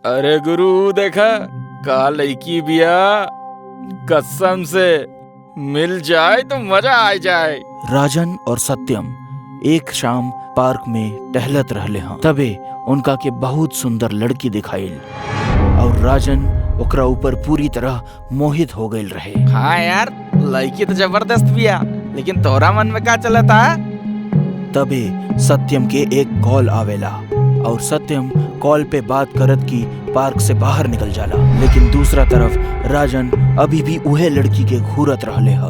अरे गुरु देखा का लड़की बिया, कसम से मिल जाए तो मजा आ जाए। राजन और सत्यम एक शाम पार्क में टहलत रहले हैं। तबे उनका के बहुत सुंदर लड़की दिखाइल और राजन ओकरा ऊपर पूरी तरह मोहित हो गईल रहे। हाँ यार, लड़की तो जबरदस्त बिया, लेकिन तोरा मन में का चलता? तबे सत्यम के एक कॉल आवेला और सत्यम कॉल पे बात करत की पार्क से बाहर निकल जाला। लेकिन दूसरा तरफ राजन अभी भी उहे लड़की के घूरत रहले ह।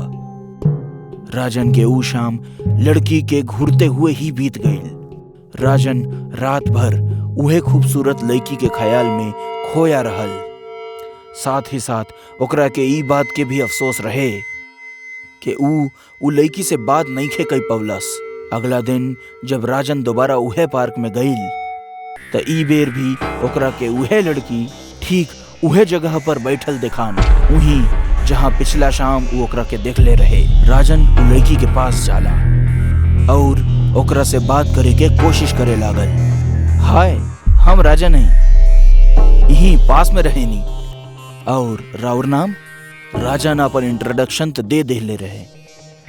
राजन के ऊ शाम लड़की के घूरते हुए ही बीत गईल। राजन रात भर उहे खूबसूरत लड़की के ख्याल में खोया रहल। साथ ही साथ ओकरा के ई बात के भी अफसोस रहे कि ऊ लड़की से बात नहीं खे कई पवलस। अगला दिन जब राजन दोबारा उहे पार्क में गईल त ई बेर भी ओकरा के उहे लड़की ठीक उहे जगह पर बैठल देखान, वहीं जहां पिछला शाम वो ओकरा के देखले रहे। राजन उ लड़की के पास जाला और ओकरा से बात करे के कोशिश करे लागल। हाय, हम राजन हैं, यहीं पास में रहेनी। और राउर नाम? राजन अपन इंट्रोडक्शन तो दे देले रहे,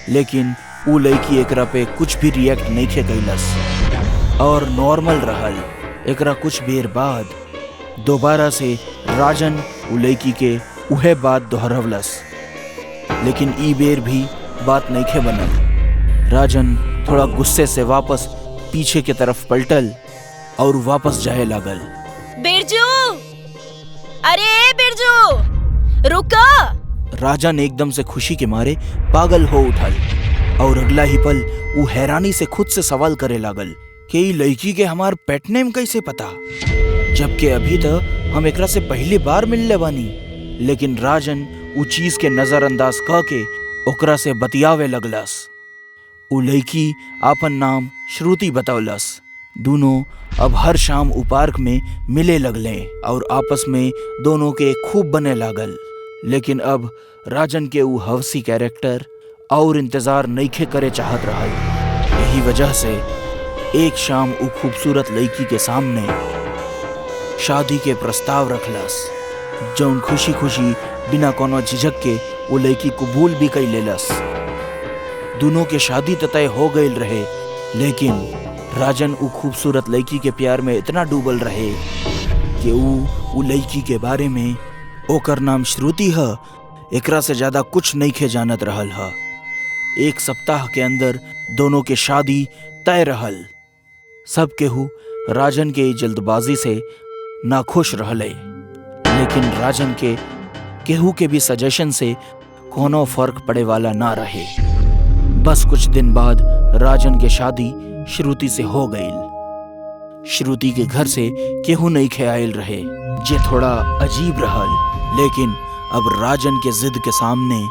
लेकिन उ लड़की एकरा पे कुछ भी रिएक्ट नहीं खे कैलस और नॉर्मल रहल। एकरा कुछ देर बाद दोबारा से राजन उ लड़की के उहे बात दोहरवलस, लेकिन ई बेर भी बात नहीं खे बनल। राजन थोड़ा गुस्से से वापस पीछे की तरफ पलटल और वापस जाए लागल। बिरजू, अरे बिरजू रुको! राजन एकदम से खुशी के मारे पागल हो उठल और अगला ही पल वो हैरानी से खुद से सवाल करे लागल कि ई लड़की के हमार पेट नेम कैसे पता, जबकि अभी तक हम एकरा से पहली बार मिलले बानी। लेकिन राजन उ चीज के नजरअंदाज क के ओकरा से बतियावे लगलस। उ लड़की आपन नाम श्रुति बतौलस। दोनों अब हर शाम उ पार्क में मिले लगले और आपस में दोनों के खूब बने लागल। लेकिन अब राजन के उ हवसी कैरेक्टर और इंतजार नईखे करे चाहत रहल। यही वजह से एक शाम उ खूबसूरत लड़की के सामने शादी के प्रस्ताव रखलस, जौन खुशी खुशी बिना कोनो झिझक के वो लड़की कबूल भी कई लेलस। दोनों के शादी तय हो गईल रहे, लेकिन राजन उ खूबसूरत लड़की के प्यार में इतना डूबल रहे कि उ लड़की के बारे में ओकर नाम श्रुति ह, एकरा से ज्यादा कुछ नहीं खे जानत रहल ह। एक सप्ताह के अंदर दोनों के शादी तय रहल। सब केहू राजन के जल्दबाजी से नाखुश रहले, लेकिन राजन के केहू के भी सजेशन से कोनो फर्क पड़े वाला ना रहे। बस कुछ दिन बाद राजन के शादी श्रुति से हो गई। श्रुति के घर से केहू नहीं ख्याल रहे, जे थोड़ा अजीब रहल। लेकिन अब राजन के जिद के सामने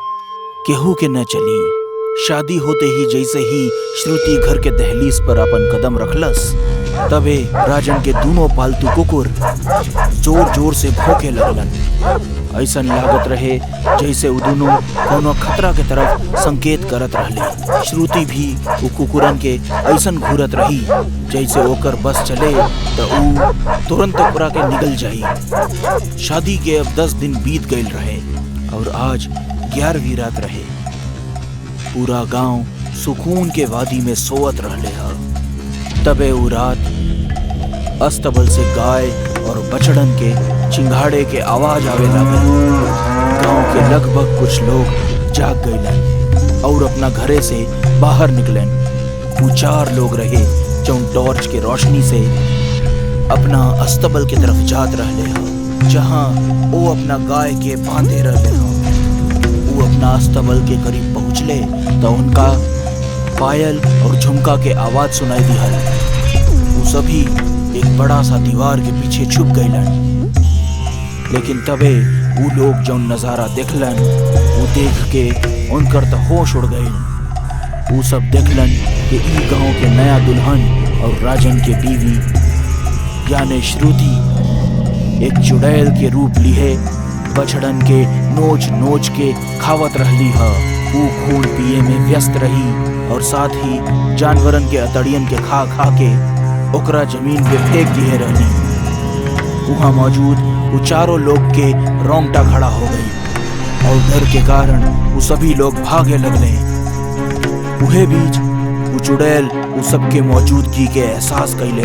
केहू के न चली। शादी होते ही जैसे ही श्रुति घर के दहलीज पर अपन कदम रखलस, तबे राजन के दोनों पालतू कुकुर जोर जोर से भौंके लगलन। ऐसन लागत रहे जैसे वो दोनों कोनो खतरा के तरफ संकेत करत रहले। श्रुति भी वो कुकुरन के ऐसन घूरत रही जैसे ओकर बस चले तो ऊ तुरंत ओकरा के निगल जाई। शादी के अब 10 दिन बीत गईल रहे और आज 11वीं रात रहे। पूरा गांव सुकून के वादी में सोवत रहले ह। तबे ऊ रात अस्तबल से गाय और बछड़न के चिंगाड़े के आवाज आवे लागल। गांव के लगभग कुछ लोग जाग गईलन और अपना घरे से बाहर निकलन। वो 4 लोग रहे जो टॉर्च के रोशनी से अपना अस्तबल की तरफ जात रहले ह, जहां वो अपना गाय के बांधे रहले ह। वो अपना अस्तबल के करीब पहुंचले तो उनका पायल और झुमका के आवाज सुनाई दिहल। वो सभी एक बड़ा सा दीवार के पीछे छुप गईलन। लेकिन तबे वो लोग जो नजारा देखलन, वो देख के उनकर तो होश उड़ गईल। वो सब देखलन कि ई गांव के नया दुल्हन और राजन के बीवी यानी श्रुति एक चुड़ैल के रूप लिए बछड़न के नोच नोच के खावत रहली ह। वो खून पिए में व्यस्त रही और साथ ही जानवरन के अतड़ियन के खा खा के ओकरा जमीन पे फेंक दिए रहली। वहाँ मौजूद वो चारों लोग के रोंगटा खड़ा हो गई और डर के कारण वो सभी लोग भागे लगले। उहे बीच वो चुड़ैल वो सबके मौजूदगी के एहसास कैले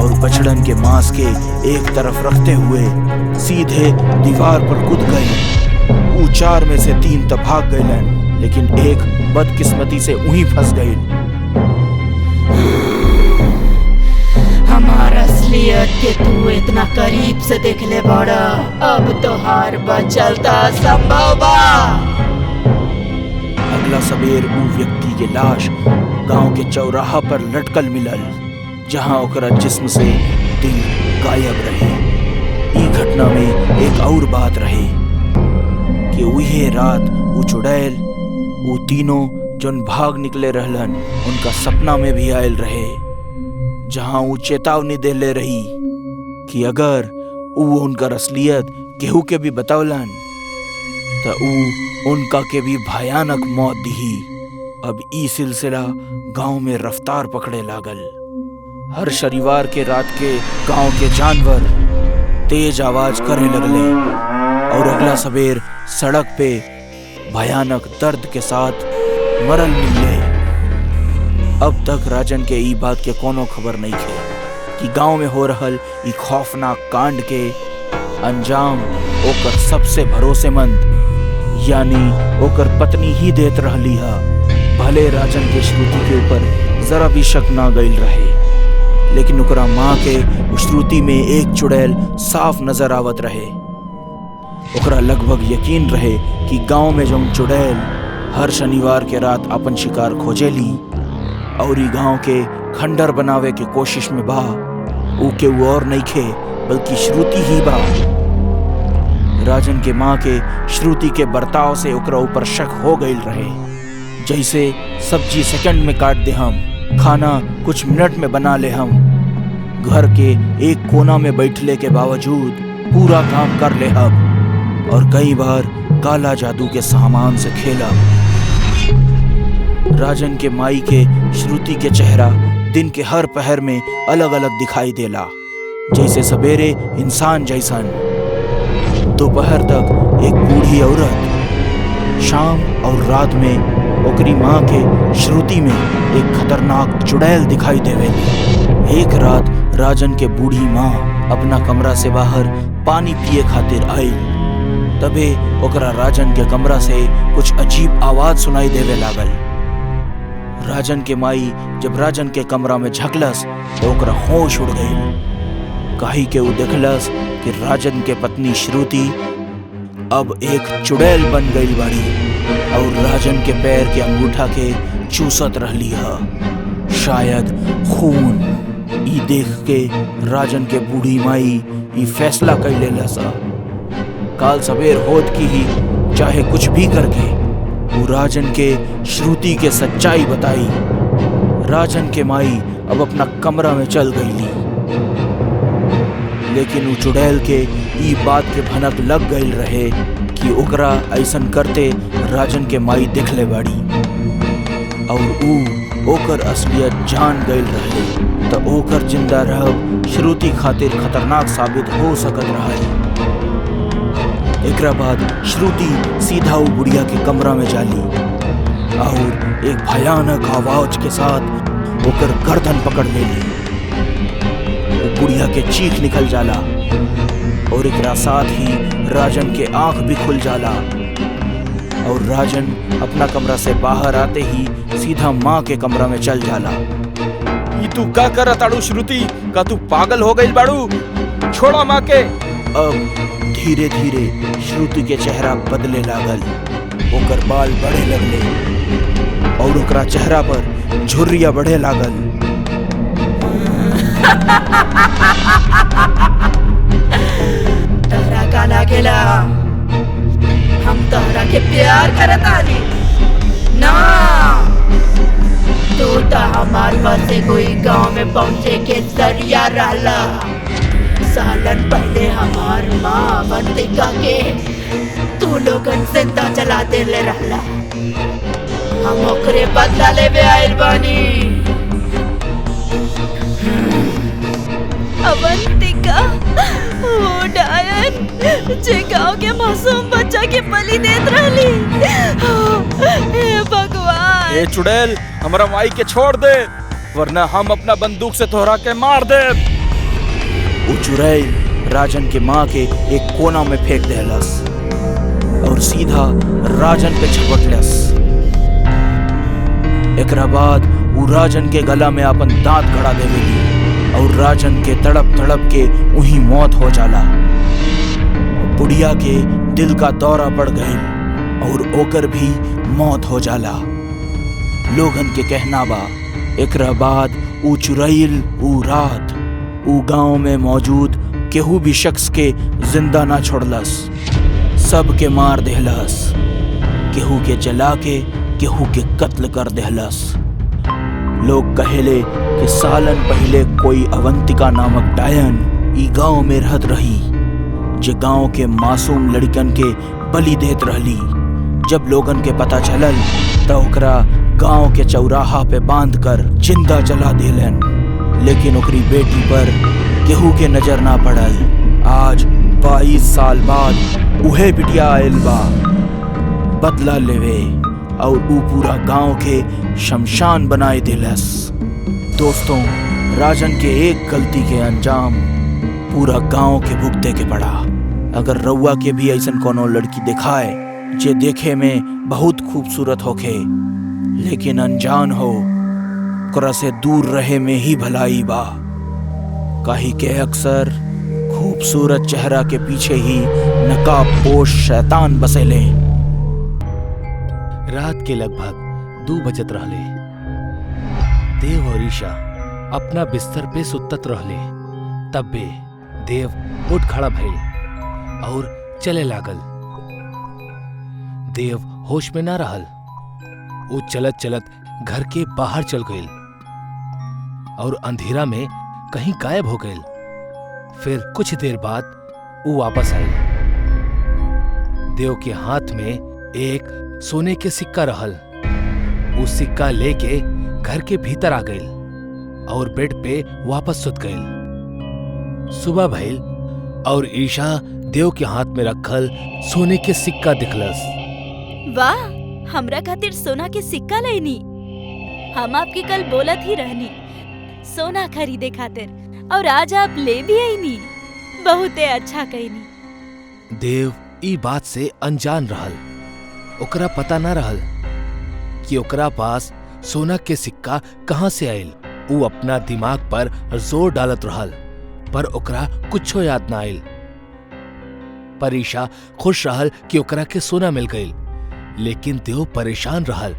और बछड़न के मांस के एक तरफ रखते हुए सीधे दीवार पर कूद गई। वो 4 में से 3 तो भाग गए, लेकिन एक बदकिस्मती से वहीं फंस गई। हमारा असलियत के तू इतना करीब से देख ले बड़ा, अब तो हार बचलता संभव बा। अगला सबेर वो व्यक्ति के लाश गांव के चौराहा पर लटकल मिलल, जहां ओकरा जिस्म से दिल गायब रहे। ई घटना में एक और बात रहे कि वही रात वो चुड़ैल वो तीनों जोन भाग निकले रहलन उनका सपना में भी आयल रहे, जहां वो चेतावनी देले रही कि अगर वो उनकर असलियत केहू के भी बतौलन तो वो उनका के भी भयानक मौत दिही। अब ई सिलसिला गांव में रफ्तार पकड़े लागल। हर शनिवार के रात के गांव के जानवर तेज आवाज करे लगले और अगला सबेर सड़क पे भयानक दर्द के साथ मरल मिले। अब तक राजन के ई बात के कोनो खबर नहीं थे कि गांव में हो रहल ई खौफनाक कांड के अंजाम ओकर सबसे भरोसेमंद यानी ओकर पत्नी ही देत रहली हा। भले राजन के श्रुति के ऊपर जरा भी शक ना गईल रहे, लेकिन ओकरा माँ के श्रुति में एक चुड़ैल साफ नजर आवत रहे। ओकरा लगभग यकीन रहे कि गांव में जो चुड़ैल हर शनिवार के रात अपन शिकार खोजेली और ई गांव के खंडर बनावे के कोशिश में बा, ऊ के वो और नहीं खे बल्कि श्रुति ही बा। राजन के माँ के श्रुति के बर्ताव से ओकरा ऊपर शक हो गईल रहे, जैसे सब्जी सेकंड में काट दे हम, खाना कुछ मिनट में बना ले हम, घर के एक कोना में बैठले के बावजूद पूरा काम कर ले हम, और कई बार काला जादू के सामान से खेला। राजन के माई के श्रुति के चेहरा दिन के हर पहर में अलग अलग दिखाई देला, जैसे सवेरे इंसान जैसन, दोपहर तक एक बूढ़ी औरत, शाम और रात में ओकरी माँ के श्रुति में एक खतरनाक चुड़ैल दिखाई देवे। एक रात राजन के बूढ़ी माँ अपना कमरा से बाहर पानी पिए खातिर आई, तबे ओकरा राजन के कमरा से कुछ अजीब आवाज सुनाई देवे लागल। राजन के माई जब राजन के कमरा में झकलस तो ओकरा होश उड़ गई, काहे के वो देखलस कि राजन के पत्नी श्रुति अब एक चुड़ैल बन गई बाड़ी और राजन के पैर के अंगूठा के चूसत रहली है, शायद खून। ई देख के राजन के बूढ़ी माई ई फैसला कर ले लसा, काल सवेर होत की ही चाहे कुछ भी करके वो राजन के श्रुति के सच्चाई बताई। राजन के माई अब अपना कमरा में चल गईली, लेकिन वो चुड़ैल के ई बात के भनक लग गई रहे कि ओकरा ऐसन करते राजन के माई देख ले बाड़ी और ऊ ओकर असलियत जान गई रहे, तो ओकर जिंदा रहब श्रुति खातिर खतरनाक साबित हो सकत रहे। एकरा बाद श्रुति सीधा वो बुढ़िया के कमरा में जाली और एक भयानक आवाज के साथ ओकर गर्दन पकड़ लेली। बुढ़िया के चीख निकल जाला और एकरा साथ ही राजन के आंख भी खुल जाला और राजन अपना कमरा से बाहर आते ही सीधा माँ के कमरा में चल जाला। ई तू का करत आड़ू श्रुति? का तू पागल हो गई बाड़ू? छोड़ा माँ के। अब धीरे धीरे श्रुति के चेहरा बदले लागल, ओकर बाल बढ़े लगले और ओकरा चेहरा पर झुर्रिया बढ़े लागल। तोहरा का लागेला हम तोहरा के प्यार करत आनी ना? तू तो हमार बस से कोई गांव में पहुंचे के जरिया रहला। सालन पहले हमार माँ अवंतिका के तू लोगन जिंदा जला देले रहला, हम ओकरे बदला लेवे आइल बानी। अवंतिका जे गांव के मासूम बच्चा के बलि देत रहली। हे भगवान। ए चुड़ैल, हमरा माई के छोड़ दे, वरना हम अपना बंदूक से तोहरा के मार दे। वो चुड़ैल राजन के माँ के एक कोना में फेंक देहलस और सीधा राजन पे झपटलस। एकरा बाद वो राजन के गला में अपन दांत गड़ा देवेली और राजन के तड़प तड़प के वही मौत हो जाला। बुढ़िया के दिल का दौरा पड़ गई और ओकर भी मौत हो जाला। लोगन के कहना बा एकरा बाद ऊ चुड़ैल ऊ रात ऊ गांव में मौजूद केहू भी शख्स के जिंदा ना छोड़लस, सब के मार देहलस, केहू के जला के केहू के कत्ल कर देहलस। लोग कहेले कि सालन पहले कोई अवंतिका नामक डायन ई गांव में रहत रही, जे गांव के मासूम लड़कन के बलि देत रहली। जब लोगन के पता चलल तो ओकरा गांव के चौराहा पे बांध कर जिंदा जला देलन, लेकिन ओकरी बेटी पर केहू के नजर ना पड़ल। आज 22 साल बाद उहे बिटिया आयल बा बदला लेवे और ऊ पूरा गांव के शमशान बनाए दिलस। दोस्तों, राजन के एक गलती के अंजाम पूरा गांव के भुगते के पड़ा। अगर रउआ के भी ऐसन कोनो लड़की दिखाए जे देखे में बहुत खूबसूरत होखे लेकिन अनजान हो, ओकरा से दूर रहे में ही भलाई बा, काहे के अक्सर खूबसूरत चेहरा के पीछे ही नकाब पोश शैतान बसेले। रात के लगभग 2 बजत रहले। देव और ईशा अपना बिस्तर पे सुतत रहले। तब बे देव उठ खड़ा भइल और चले लागल। देव होश में ना रहल। वो चलत चलत घर के बाहर चल गइल और अंधेरा में कहीं गायब हो गइल। फिर कुछ देर बाद वो वापस आए। देव के हाथ में एक सोने के सिक्का रहल। वो सिक्का लेके घर के भीतर आ गइल और बेड पे वापस सुत गइल। सुबह भइल और ईशा देव के हाथ में रखल सोने के सिक्का दिखलस। वाह, हमरा खातिर सोना के सिक्का लेनी। हम आपकी कल बोलत ही रहनी सोना खरीदे खातिर, और आज आप ले भी आईनी। बहुते अच्छा कहनी। देव ई बात से अनजान रहल। ओकरा पता ना रहल कि ओकरा पास सोना के सिक्का कहाँ से आयल। वो अपना दिमाग पर जोर डालत रहल, पर ओकरा कुछो याद ना आयल। पर ईशा खुश रहल कि ओकरा के सोना मिल गई, लेकिन देव परेशान रहल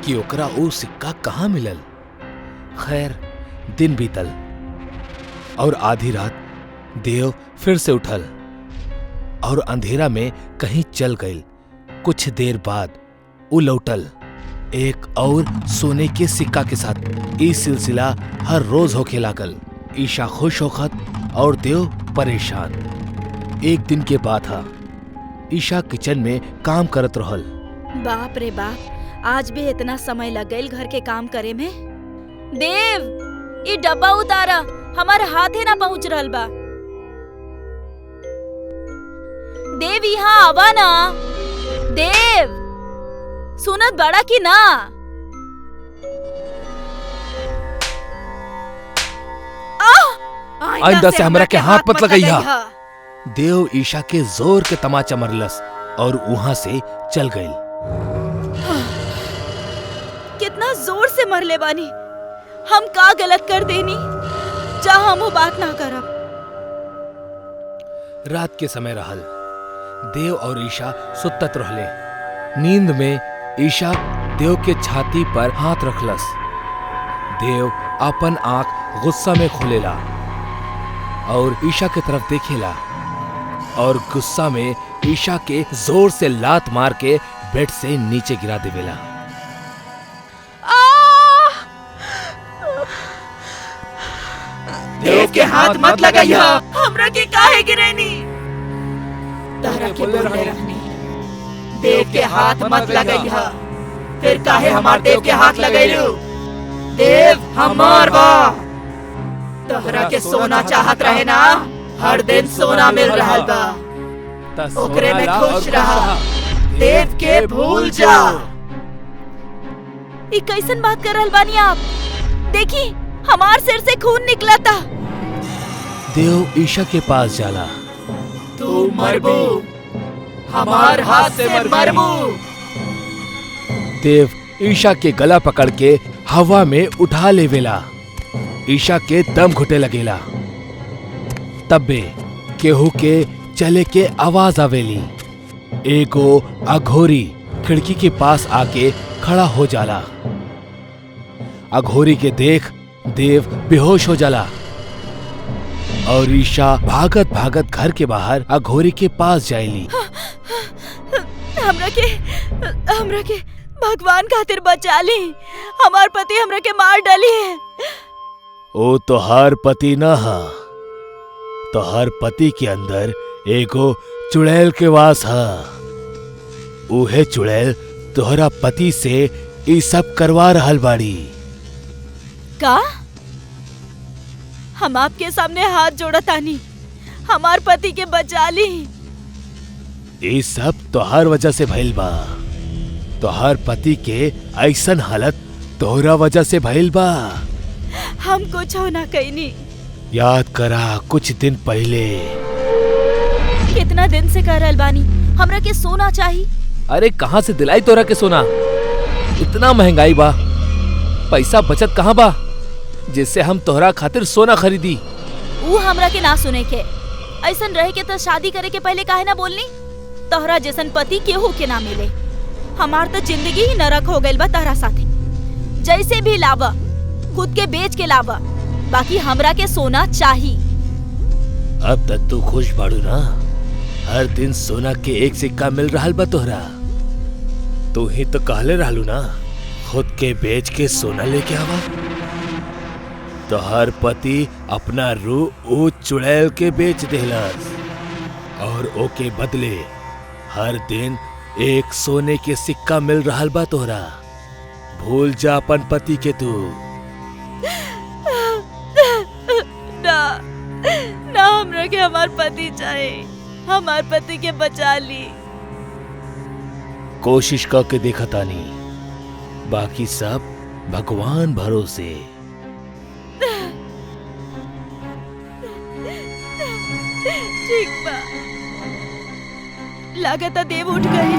कि ओकरा वो सिक्का कहाँ मिलल। खैर, दिन बीतल और आधी रात देव फिर से उठल और अंधेरा में कहीं चल गई। कुछ देर बाद वो लौटल एक और सोने के सिक्का के साथ। ये सिलसिला हर रोज होके लागल। ईशा खुश होखत और देव परेशान। एक दिन के बाद था, ईशा किचन में काम करत रहल। बाप रे बाप, आज भी इतना समय लग गइल घर के काम करे में। देव, ये डब्बा उतारा, हमारे हाथे ना पहुंच रहल बा। देव, यहाँ आवा ना। देव, सुनत बड़ा की ना? आइंदा से हमरा के हाथ मत लगाइहा। देव ईशा के जोर के तमाचा मरलस और वहां से चल गई। कितना जोर से मरले बानी। हम का गलत कर देनी? जा हम वो बात ना करब। रात के समय रहल। देव और ईशा सुतत रहले। नींद में ईशा देव के छाती पर हाथ रखलस। देव अपन आंख गुस्सा में खोलेला और ईशा के तरफ देखेला और गुस्सा में ईशा के जोर से लात मार के बेड से नीचे गिरा देवेला। देव के हाथ मत लगाइया। हमरा के काहे गिरेनी? तारा के बोल रहनी देव के हाथ मत लगाइया। फिर काहे हमार देव के हाथ लगाइलू? देव हमार बा। तोहरा के सोना चाहत रहे ना, हर दिन सोना मिल रहा बा, ओकरे में खुश रहा, देव के भूल जा। ई कैसन बात कर रहल बानी आप? देखी हमार सिर से खून निकला था। देव ईशा के पास जाला। तू मरबू, हमार हाथ से मरबू। देव ईशा के गला पकड़ के हवा में उठा लेवेला। ईशा के दम घुटे लगेला। तब्बे केहू के चले के आवाज आवेली। एगो अघोरी खिड़की के पास आके खड़ा हो जाला। अघोरी के देख देव बेहोश हो जाला और ईशा भागत भागत घर के बाहर अघोरी के पास जाएली। हमरा के भगवान खातिर बचा ली। हमार पति हमरा के मार डाली है। ओ तोहार पति न हा, तोहार पति के अंदर एगो चुड़ैल के वास हा। उहे चुड़ैल तोहरा पति से ई सब करवा रहल बाड़ी। का? हम आपके सामने हाथ जोड़तानी, हमार पति के बचा ली। ई सब तोहार वजह से भइल बा। तोहार पति के ऐसन हालत तोहरा वजह से भइल बा। हम कुछ हो ना कईनी। याद करा कुछ दिन पहले। कितना दिन से कह रहल बानी हमरा के सोना चाहिए। अरे कहाँ से दिलाई तोरा के सोना? इतना महंगाई बा, पैसा बचत कहाँ बा जिससे हम तोहरा खातिर सोना खरीदी? वो हमरा के ना सुने के। ऐसन रहे के तो शादी करे के पहले काहे ना बोलनी? तोहरा जैसन पति केहू के ना मिले। हमार तो जिंदगी ही नरक हो गइल बा तोहरा साथे। जैसे भी लावा खुद के बेच के लावा, बाकी हमरा के सोना चाहिए। अब तक तू खुश बाड़ू ना? हर दिन सोना के एक सिक्का मिल रहा बा तोहरा। तू ही तो कहले रहलू ना खुद के बेच के सोना लेके आवा। तोहर पति अपना रूह ओ चुड़ैल के बेच देहलस और ओके बदले हर दिन एक सोने के सिक्का मिल रहा बा तोहरा। भूल जा अपन पति के तू। ना ना, हमरा के हमार पति चाहिए। हमार पति के बचा ली। कोशिश करके देखा तानी, बाकी सब भगवान भरोसे। ठीक बा। लागत देव उठ गए।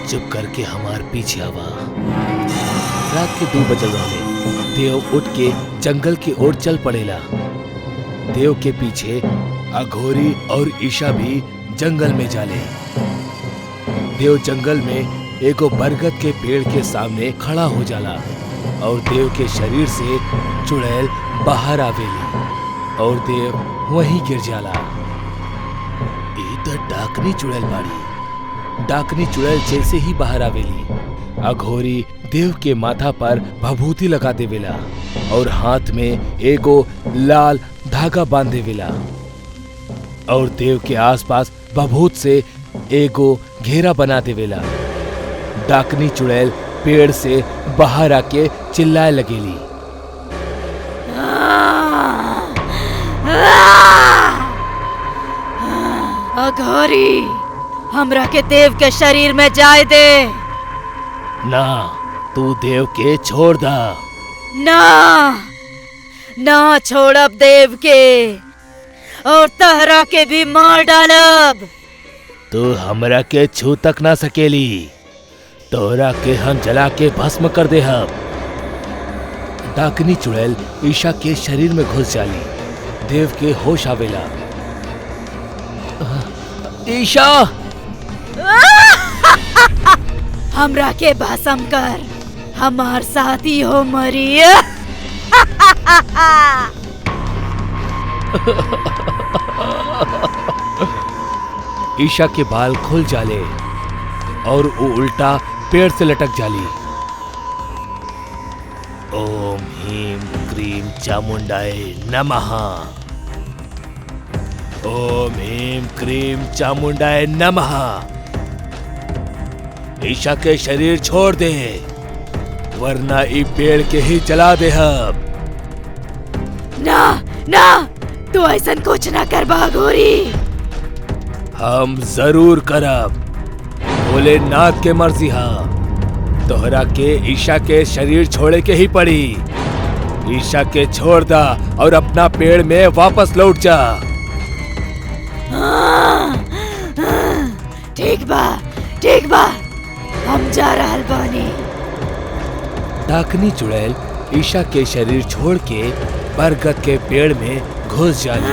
चुप करके हमार पीछे आवा। रात के 2 बजल रहे। देव उठ के जंगल की ओर चल पड़ेला। देव के पीछे अघोरी और ईशा भी जंगल में जाले। देव जंगल में एगो बरगद के पेड़ के सामने खड़ा हो जाला और देव के शरीर से चुड़ैल बाहर आवेली और देव वहीं गिर जाला। ई तो डाकनी चुड़ैल बाड़ी। डाकनी चुड़ैल जैसे ही बाहर आवेली, अघोरी देव के माथा पर भभूति लगा देवेला और हाथ में एगो लाल धागा बांध देवेला और देव के आसपास भभूत से एगो घेरा बना देवेला। डाकनी चुड़ैल पेड़ से बाहर आके चिल्लाए लगेली। अघोरी, हमरा के देव के शरीर में जाए दे। ना, तू देव के छोड़ दा। ना ना छोड़ब देव के, और तहरा के भी मार डालब। तू हमरा के छू तक ना सकेली। तोहरा के हम जला के भस्म कर दे। हम डाकनी चुड़ैल ईशा के शरीर में घुस जाली। देव के होश आवेला। ईशा! हमरा के भस्म कर, हमार साथी हो मरी। ईशा के बाल खुल जाले और वो उल्टा पेड़ से लटक जाली। ओम ह्रीं क्रीं चामुंडाय नमः। ओम ह्रीं क्रीं चामुंडाय नमः। ईशा के शरीर छोड़ दे, वरना ई पेड़ के ही जला दे हम। ना ना, तू ऐसा कुछ ना कर बाघोरी। हम जरूर करब। भोलेनाथ के मर्जी हा, तोहरा के ईशा के शरीर छोड़े के ही पड़ी। ईशा के छोड़ दा और अपना पेड़ में वापस लौट जा। ठीक बा, हम जा रहल बानी। डाकनी चुड़ैल ईशा के शरीर छोड़ के बरगद के पेड़ में घुस जाली।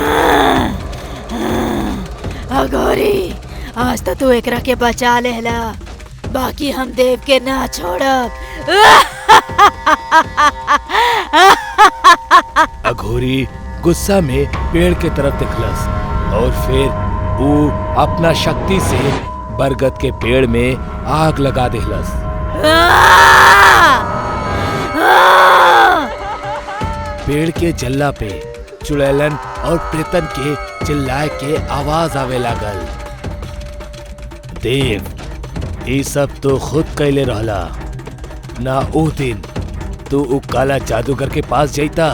अघोरी, आज तो तू एकरा के बचा लेला, बाकी हम देव के ना छोड़ब। अघोरी गुस्सा में पेड़ के तरफ देखलस और फिर वो अपना शक्ति से बरगद के पेड़ में आग लगा देहलस। पेड़ के जल्ला पे चुड़ैलन और प्रेतन के चिल्लाए के आवाज आवे लागल। देव, ये सब तो खुद कैले रहला ना। ओ दिन तू उ काला जादूगर के पास जाइता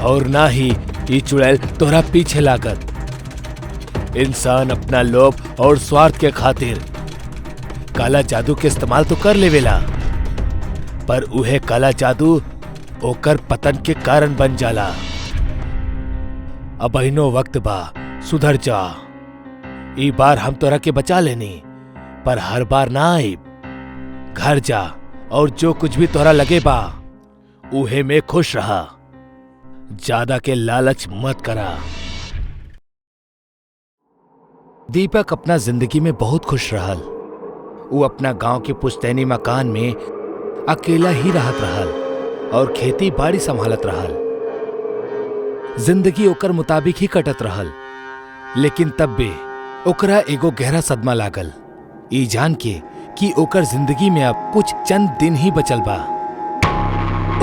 और ना ही ये चुड़ैल तोहरा पीछे लागत। इंसान अपना लोभ और स्वार्थ के खातिर काला जादू के इस्तेमाल तो कर लेवेला, पर उहे काला जादू ओकर पतन के कारण बन जाला। अब अहिनो वक्त बा, सुधर जा। ई बार हम तोरा के बचा लेनी, पर हर बार ना आइब। घर जा और जो कुछ भी तोरा लगे बा उहे में खुश रहा। ज्यादा के लालच मत करा। दीपक अपना जिंदगी में बहुत खुश रहल। वो अपना गांव के पुश्तैनी मकान में अकेला ही रहत रहल और खेती बाड़ी संभालत रहल। जिंदगी ओकर मुताबिक ही कटत रहल, लेकिन तब भी ओकरा एगो गहरा सदमा लागल, ई जान के कि ओकर जिंदगी में अब कुछ चंद दिन ही बचल बा।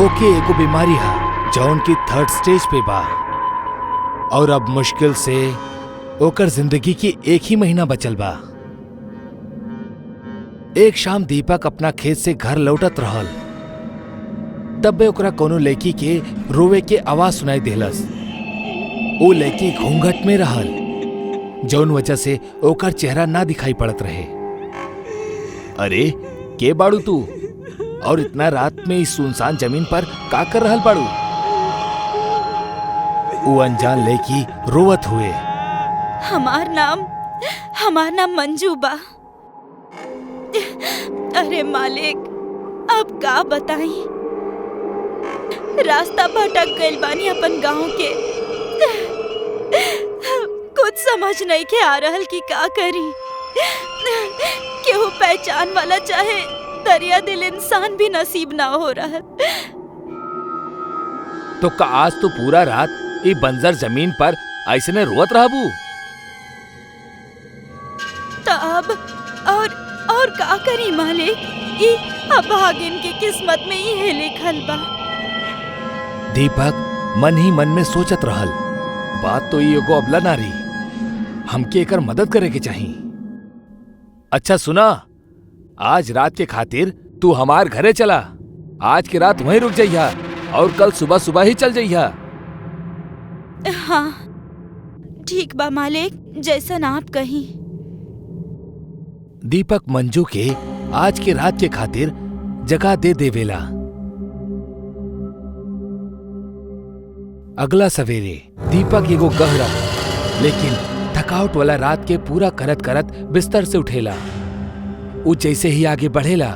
ओके एगो बीमारी है जौन की 3rd स्टेज पे बा और अब मुश्किल से ओकर जिंदगी की 1 ही महीना बचल बा। एक शाम दीपक अपना खेत से घर लौटत रहल, तब बे ओकरा कोनो लड़की के रोवे के आवाज सुनाई देहलस। वो लड़की घूंघट में रहल, जौन वजह से ओकर चेहरा ना दिखाई पड़त रहे। अरे के बाड़ू तू, और इतना रात में इस सुनसान जमीन पर का कर रहल बाड़ू? वो अनजान लड़की रोवत हुए। हमार नाम मंजू बा। अरे मालिक, अब का बताई, रास्ता भटक गइल बानी अपन गांव के। कुछ समझ नहीं के आ रहल कि का करी। केहू पहचान वाला चाहे दरिया दिल इंसान भी नसीब ना हो रहा। तो का आज तो पूरा रात ये बंजर जमीन पर ऐसने रोवत रहबू? तब और का करी मालिक, ई अभागिन के किस्मत में ही है लिखल बा। दीपक मन ही मन में सोचत रहल, बात तो ये एगो अबला नारी, हमके एकर मदद करे के चाहिए। अच्छा सुना, आज रात के खातिर तू हमार घरे चला। आज की रात वहीं रुक जाइया और कल सुबह सुबह ही चल जाइया। हाँ ठीक बा मालिक, जैसा आप कहीं। दीपक मंजू के आज के रात के खातिर जगह दे देवेला। अगला सवेरे दीपक एगो गहरा लेकिन थकावट वाला रात के पूरा करत करत बिस्तर से उठेला। वो जैसे ही आगे बढ़ेला,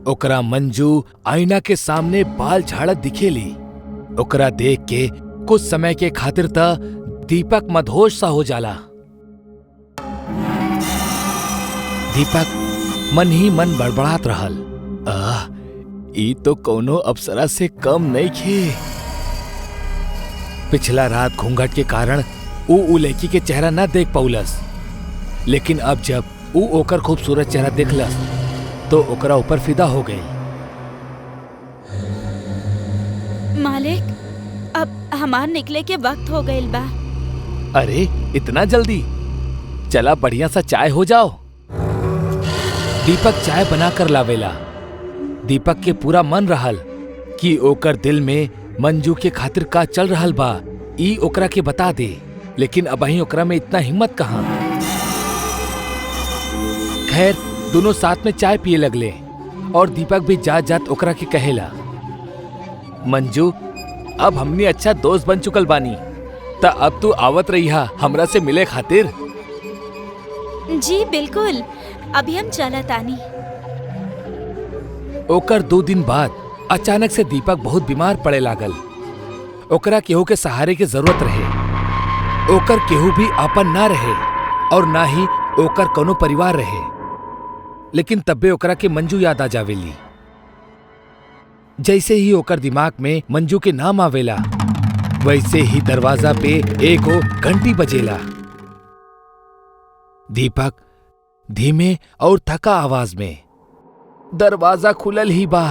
ओकरा मंजू आईना के सामने बाल झाड़त दिखेली। ओकरा देख के कुछ समय के खातिर त दीपक मदहोश सा हो जाला। दीपक मन ही मन बड़बड़ात रहल, ई तो कोनो अप्सरा से कम नहीं खे। पिछला रात घूंघट के कारण ऊ लड़की के चेहरा न देख पौलस, लेकिन अब जब ऊ ओकर खूबसूरत चेहरा देखलस तो ओकरा ऊपर फिदा हो गई। मालिक, अब हमार निकले के वक्त हो गइल बा। अरे इतना जल्दी? चला बढ़िया सा चाय हो जाओ। दीपक चाय बना कर लावेला। दीपक के पूरा मन रहल कि ओकर दिल में मंजू के खातिर का चल रहल बा ई ओकरा के बता दे, लेकिन अबही ओकरा में इतना हिम्मत कहाँ। खैर दोनों साथ में चाय पिए लगले और दीपक भी जात जात ओकरा के कहेला, मंजू अब हमनी अच्छा दोस्त बन चुकल बानी, त अब तू आवत रहिहा हमरा से मिले खातिर। जी बिल्कुल, अभी हम चलत आनी। ओकर 2 दिन बाद अचानक से दीपक बहुत बीमार पड़े लागल। ओकरा केहू के सहारे की जरूरत रहे। ओकर केहू भी अपन ना रहे और ना ही ओकर कोनो परिवार रहे, लेकिन तब्बे ओकरा के मंजू याद आ जावेली। जैसे ही ओकर दिमाग में मंजू के नाम आवेला, वैसे ही दरवाजा पे एगो घंटी बजेला। दीपक धीमे और थका आवाज में, दरवाजा खुलल ही बा,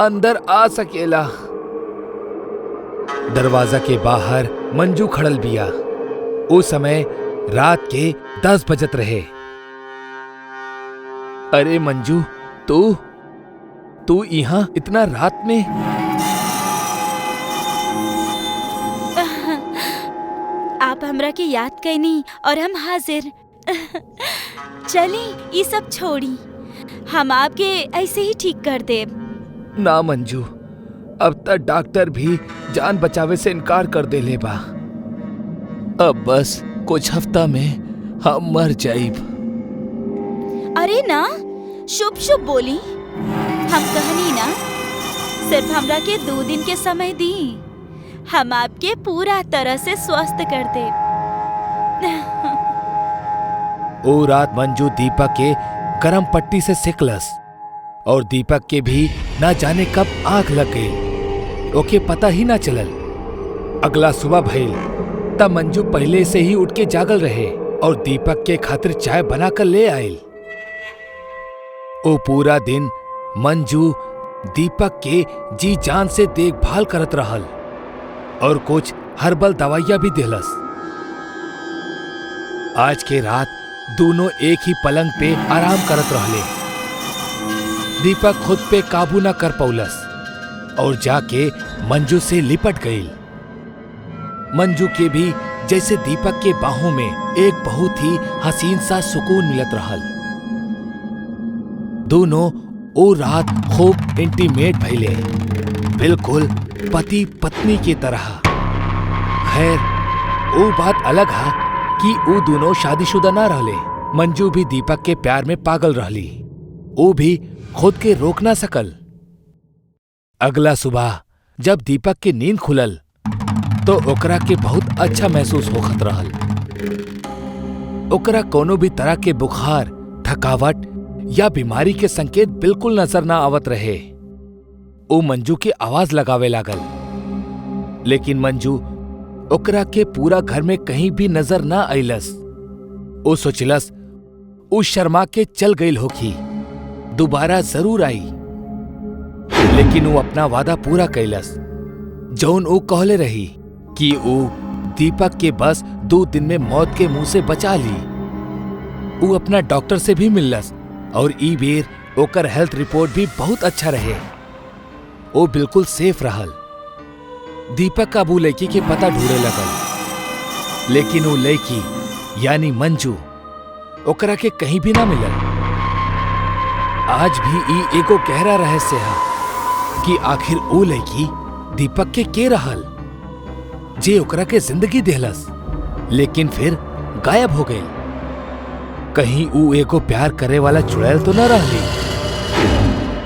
अंदर आ सकेला। दरवाजा के बाहर मंजू खड़ल बिया। उस समय रात के 10 बजत रहे। अरे मंजू, तू यहाँ इतना रात में? आप हमरा के याद कैनी और हम हाजिर। चली ये सब छोड़ी, हम आपके ऐसे ही ठीक कर देब। ना मंजू, अब तक डॉक्टर भी जान बचावे से इनकार कर देले बा। अब बस कुछ हफ्ता में हम मर जाइब। अरे ना, शुभ शुभ बोली। हम कहनी ना, सिर्फ हमरा के 2 दिन के समय दी, हम आपके पूरा तरह से स्वस्थ कर दे। ओ रात मंजू दीपक के गरम पट्टी से सिकलस और दीपक के भी ना जाने कब आंख लग गई। ओके पता ही ना चलल। अगला सुबह भइल तब मंजू पहले से ही उठ के जागल रहे और दीपक के खातिर चाय बनाकर ले आयल। ओ पूरा दिन मंजू दीपक के जी जान से देखभाल करत रहल और कुछ हर्बल दवाइयां भी देलस। आज के रात दोनों एक ही पलंग पे आराम करत रहले। दीपक खुद पे काबू न कर पौलस और जाके मंजू से लिपट गई। मंजू के भी जैसे दीपक के बाहों में एक बहुत ही हसीन सा सुकून मिलत रहल। दोनों ओ रात खूब इंटीमेट भइले, बिल्कुल पति पत्नी की तरह। खैर वो बात अलग है कि वो दोनों शादीशुदा ना रहले। मंजू भी दीपक के प्यार में पागल रहली। वो भी खुद के रोक ना सकल। अगला सुबह जब दीपक की नींद खुलल तो ओकरा के बहुत अच्छा महसूस होखत रहल। ओकरा कोनो भी तरह के बुखार, थकावट या बीमारी के संकेत बिल्कुल नजर ना आवत रहे। वो मंजू की आवाज लगावे लागल, लेकिन मंजू ओकरा के पूरा घर में कहीं भी नजर ना आइलस। वो सोचलस वो शर्मा के चल गई होखी, दोबारा जरूर आई। लेकिन वो अपना वादा पूरा कैलस, जौन वो कहले रही कि वो दीपक के बस 2 दिन में मौत के मुंह से बचा ली। वो अपना डॉक्टर से भी मिललस और ई बेर ओकर हेल्थ रिपोर्ट भी बहुत अच्छा रहे। वो बिल्कुल सेफ रहल। दीपक का वो लड़की के पता ढूंढे लगल, लेकिन वो लड़की यानी मंजू ओकरा के कहीं भी ना मिलल। आज भी ई एगो गहरा रहस्य है कि आखिर वो लड़की दीपक के रहल जे ओकरा के जिंदगी देहलस, लेकिन फिर गायब हो गई। कहीं वो एगो प्यार करे वाला चुड़ैल तो न रहली।